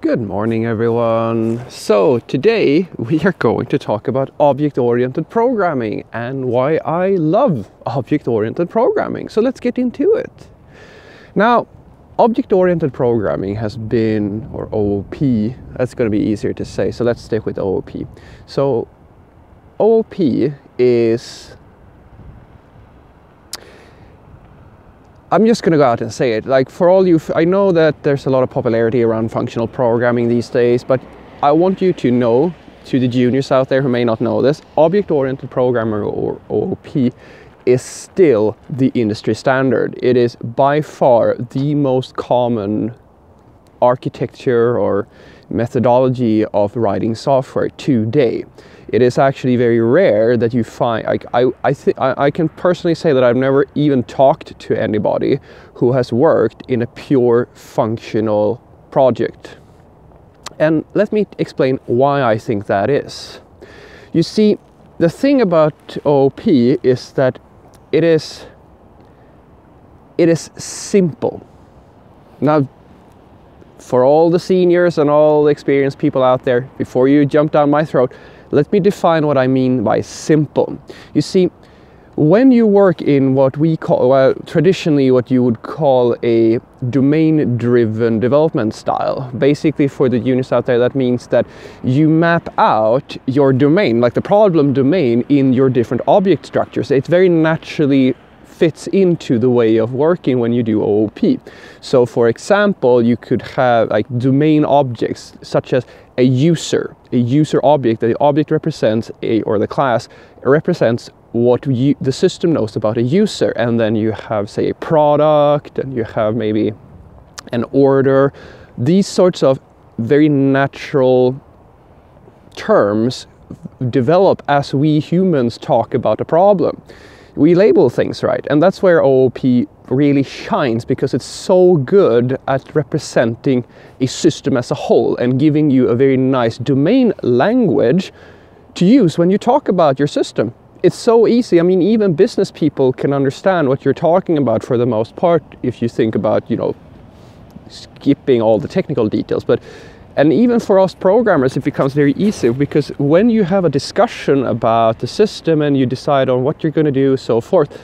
Good morning, everyone. So today we are going to talk about object-oriented programming and why I love object-oriented programming. So let's get into it. Now, object-oriented programming has been, or OOP, that's going to be easier to say, so let's stick with OOP. So OOP is, I'm just going to go out and say it. Like, for all you, I know that there's a lot of popularity around functional programming these days, but I want you to know, to the juniors out there who may not know this, object-oriented programming, or OOP, is still the industry standard. It is by far the most common architecture or methodology of writing software today. It is actually very rare that you find, I can personally say that I've never even talked to anybody who has worked in a pure functional project. And let me explain why I think that is. You see, the thing about OOP is that it is simple. Now, for all the seniors and all the experienced people out there, before you jump down my throat, let me define what I mean by simple. You see, when you work in what we call, well, traditionally what you would call a domain-driven development style, basically for the juniors out there, that means that you map out your domain, like the problem domain, in your different object structures. It very naturally fits into the way of working when you do OOP. So for example, you could have like domain objects such as a user object. The object represents or the class represents what the system knows about a user, and then you have, say, a product, and you have maybe an order. These sorts of very natural terms develop as we humans talk about a problem. We label things, right? And that's where OOP really shines, because it's so good at representing a system as a whole and giving you a very nice domain language to use when you talk about your system. It's so easy. I mean, even business people can understand what you're talking about for the most part, if you think about, you know, skipping all the technical details. And even for us programmers, it becomes very easy, because when you have a discussion about the system and you decide on what you're going to do, so forth,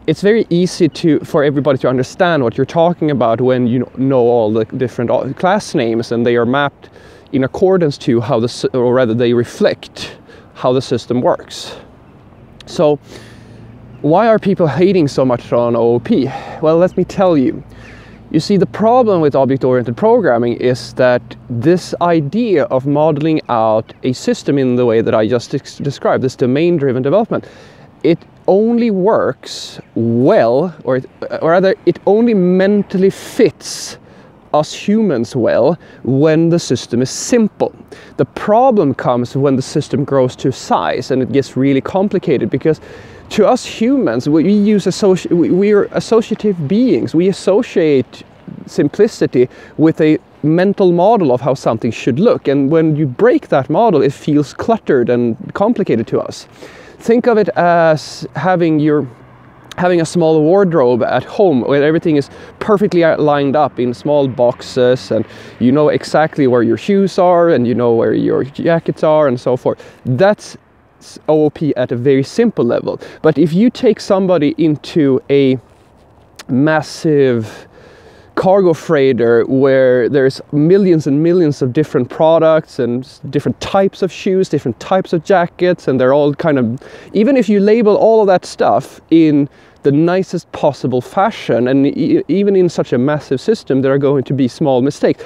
it's very easy for everybody to understand what you're talking about when you know all the different class names, and they are mapped in accordance to how or rather they reflect how the system works. So why are people hating so much on OOP? Well, let me tell you. You see, the problem with object-oriented programming is that this idea of modeling out a system in the way that I just described, this domain-driven development, it only works well, or rather, it only mentally fits us humans well when the system is simple. The problem comes when the system grows to size and it gets really complicated, because to us humans, we are associative beings. We associate simplicity with a mental model of how something should look. And when you break that model, it feels cluttered and complicated to us. Think of it as having a small wardrobe at home where everything is perfectly lined up in small boxes, and you know exactly where your shoes are, and you know where your jackets are, and so forth. That's OOP at a very simple level. But if you take somebody into a massive cargo freighter where there's millions and millions of different products and different types of shoes, different types of jackets, and they're all kind of, even if you label all of that stuff in the nicest possible fashion, and even in such a massive system, there are going to be small mistakes.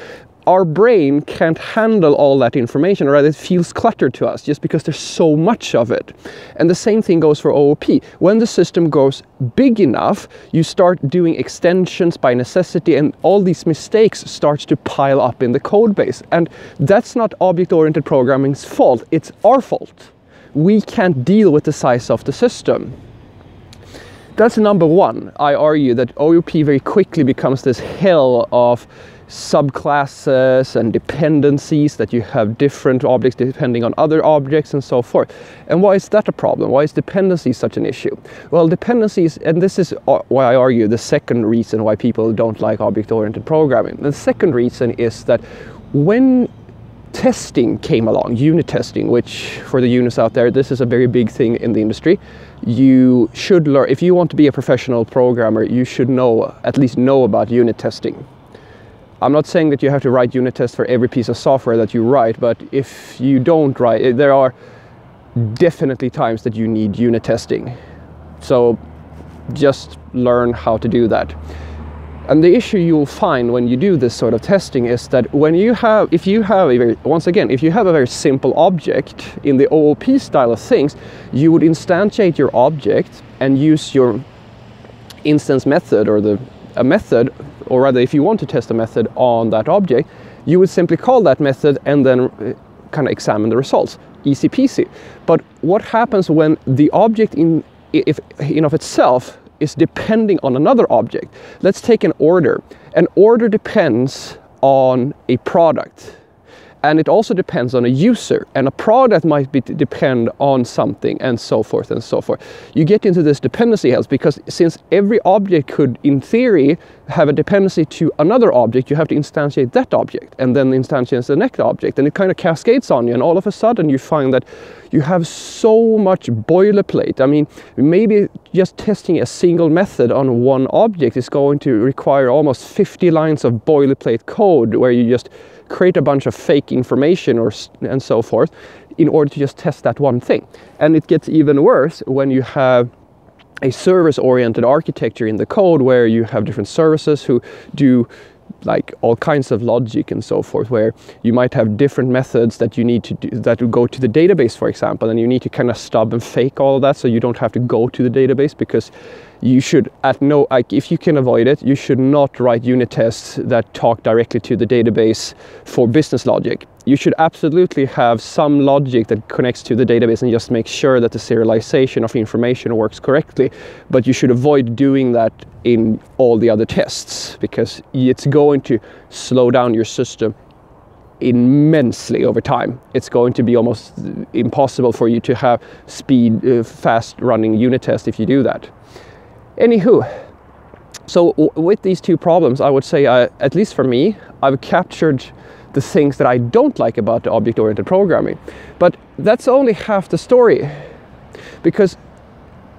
Our brain can't handle all that information, or rather it feels cluttered to us just because there's so much of it. And the same thing goes for OOP. When the system goes big enough, you start doing extensions by necessity, and all these mistakes starts to pile up in the code base. And that's not object-oriented programming's fault, it's our fault. We can't deal with the size of the system. That's number one. I argue that OOP very quickly becomes this hell of subclasses and dependencies, that you have different objects depending on other objects and so forth. And why is that a problem? Why is dependency such an issue? Well, dependencies, and this is why I argue the second reason why people don't like object-oriented programming. The second reason is that when testing came along, unit testing, which for the units out there, this is a very big thing in the industry. You should learn, if you want to be a professional programmer, you should at least know about unit testing. I'm not saying that you have to write unit tests for every piece of software that you write, but if you don't write, there are definitely times that you need unit testing. So just learn how to do that. And the issue you'll find when you do this sort of testing is that if you have a very simple object in the OOP style of things, you would instantiate your object and use your instance method or a method, or rather if you want to test a method on that object, you would simply call that method and then kind of examine the results. Easy peasy. But what happens when the object in of itself is depending on another object? Let's take an order. An order depends on a product, and it also depends on a user, and a product might depend on something, and so forth and so forth. You get into this dependency hells, because since every object could in theory have a dependency to another object, you have to instantiate that object and then instantiate the next object, and it kind of cascades on you, and all of a sudden you find that you have so much boilerplate. I mean, maybe just testing a single method on one object is going to require almost 50 lines of boilerplate code, where you just create a bunch of fake information and so forth in order to just test that one thing. And it gets even worse when you have a service-oriented architecture in the code, where you have different services who do like all kinds of logic and so forth, where you might have different methods that you need to do, that will go to the database, for example, and you need to kind of stub and fake all of that, so you don't have to go to the database, because you should, if you can avoid it, you should not write unit tests that talk directly to the database for business logic. You should absolutely have some logic that connects to the database and just make sure that the serialization of information works correctly, but you should avoid doing that in all the other tests, because it's going to slow down your system immensely over time. It's going to be almost impossible for you to have fast running unit tests if you do that. Anywho, so with these two problems, I would say, at least for me, I've captured the things that I don't like about the object-oriented programming. But that's only half the story, because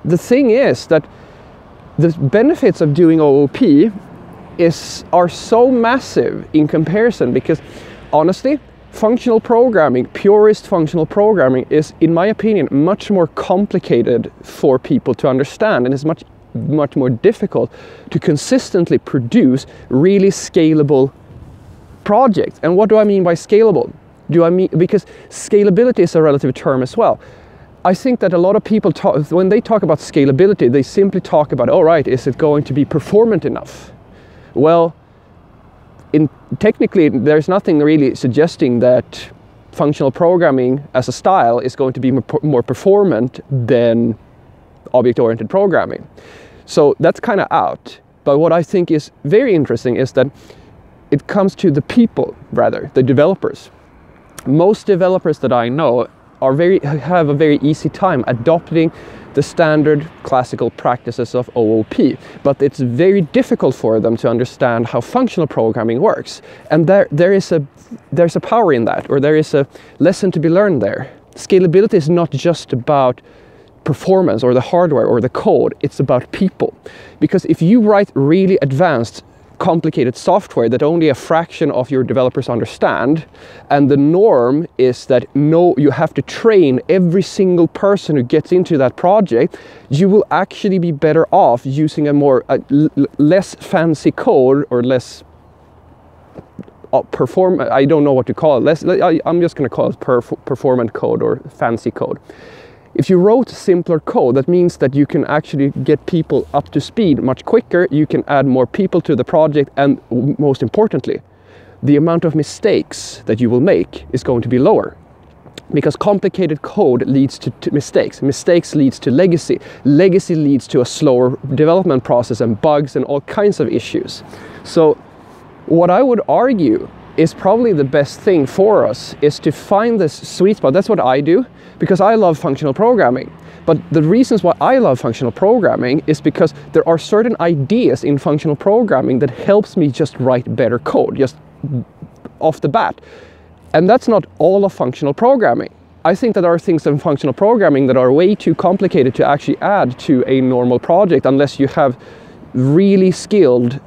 the thing is that the benefits of doing OOP are so massive in comparison, because honestly, functional programming, purist functional programming, is, in my opinion, much more complicated for people to understand, and is much more difficult to consistently produce really scalable projects. And what do I mean by scalable? Because scalability is a relative term as well. I think that a lot of people when they talk about scalability, they simply talk about, all right, is it going to be performant enough? Well, technically, there's nothing really suggesting that functional programming as a style is going to be more performant than object-oriented programming. So that's kind of out. But what I think is very interesting is that it comes to the people, rather, the developers. Most developers that I know have a very easy time adopting the standard classical practices of OOP, but it's very difficult for them to understand how functional programming works. And there's a power in that, or there is a lesson to be learned there. Scalability is not just about performance or the hardware or the code, it's about people. Because if you write really advanced, complicated software that only a fraction of your developers understand, and the norm is that you have to train every single person who gets into that project, you will actually be better off using a less fancy code, or less I don't know what to call it. I'm just going to call it performant code or fancy code. If you wrote simpler code, that means that you can actually get people up to speed much quicker, you can add more people to the project, and most importantly, the amount of mistakes that you will make is going to be lower. Because complicated code leads to mistakes. Mistakes leads to legacy. Legacy leads to a slower development process and bugs and all kinds of issues. So what I would argue is probably the best thing for us is to find this sweet spot. That's what I do, because I love functional programming. But the reasons why I love functional programming is because there are certain ideas in functional programming that helps me just write better code, just off the bat. And that's not all of functional programming. I think that there are things in functional programming that are way too complicated to actually add to a normal project unless you have really skilled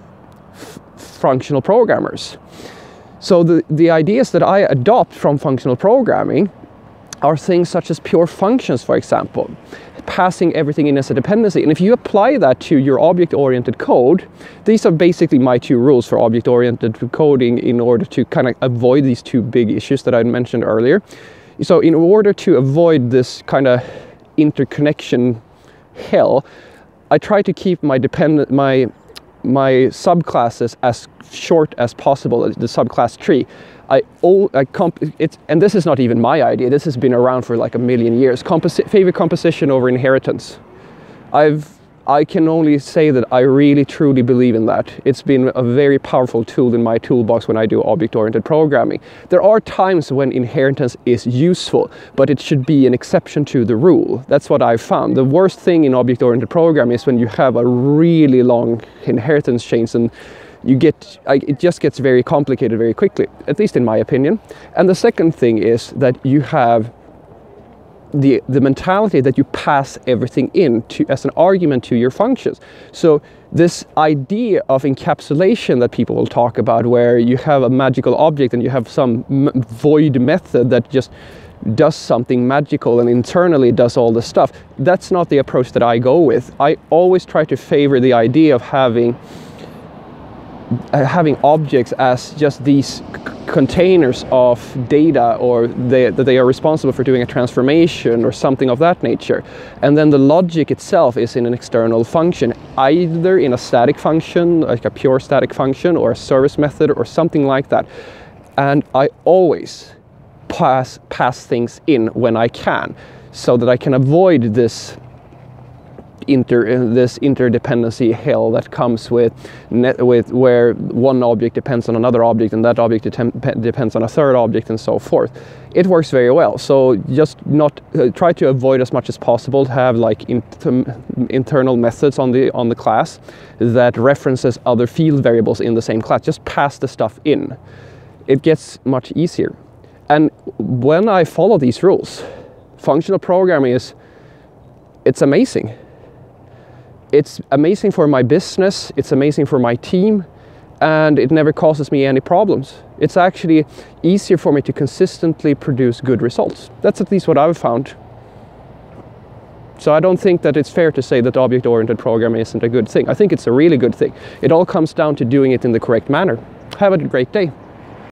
functional programmers. So the ideas that I adopt from functional programming are things such as pure functions, for example, passing everything in as a dependency. And if you apply that to your object-oriented code, these are basically my two rules for object-oriented coding in order to kind of avoid these two big issues that I mentioned earlier. So in order to avoid this kind of interconnection hell, I try to keep my subclasses as short as possible, the subclass tree. And this is not even my idea, this has been around for like a million years. Favor composition over inheritance. I can only say that I really truly believe in that. It's been a very powerful tool in my toolbox when I do object-oriented programming. There are times when inheritance is useful, but it should be an exception to the rule. That's what I've found. The worst thing in object-oriented programming is when you have a really long inheritance chains, and it just gets very complicated very quickly, at least in my opinion. And the second thing is that you have the mentality that you pass everything in as an argument to your functions. So this idea of encapsulation that people will talk about, where you have a magical object and you have some void method that just does something magical and internally does all the stuff, that's not the approach that I go with. I always try to favor the idea of having objects as just these containers of data, or that they are responsible for doing a transformation or something of that nature. And then the logic itself is in an external function, either in a static function, like a pure static function, or a service method or something like that. And I always pass things in when I can, so that I can avoid this interdependency hell that comes with where one object depends on another object and that object depends on a third object and so forth. It works very well. So just try to avoid as much as possible to have like internal methods on the class that references other field variables in the same class. Just pass the stuff in. It gets much easier. And when I follow these rules, functional programming it's amazing. It's amazing for my business, it's amazing for my team, and it never causes me any problems. It's actually easier for me to consistently produce good results. That's at least what I've found. So I don't think that it's fair to say that object-oriented programming isn't a good thing. I think it's a really good thing. It all comes down to doing it in the correct manner. Have a great day.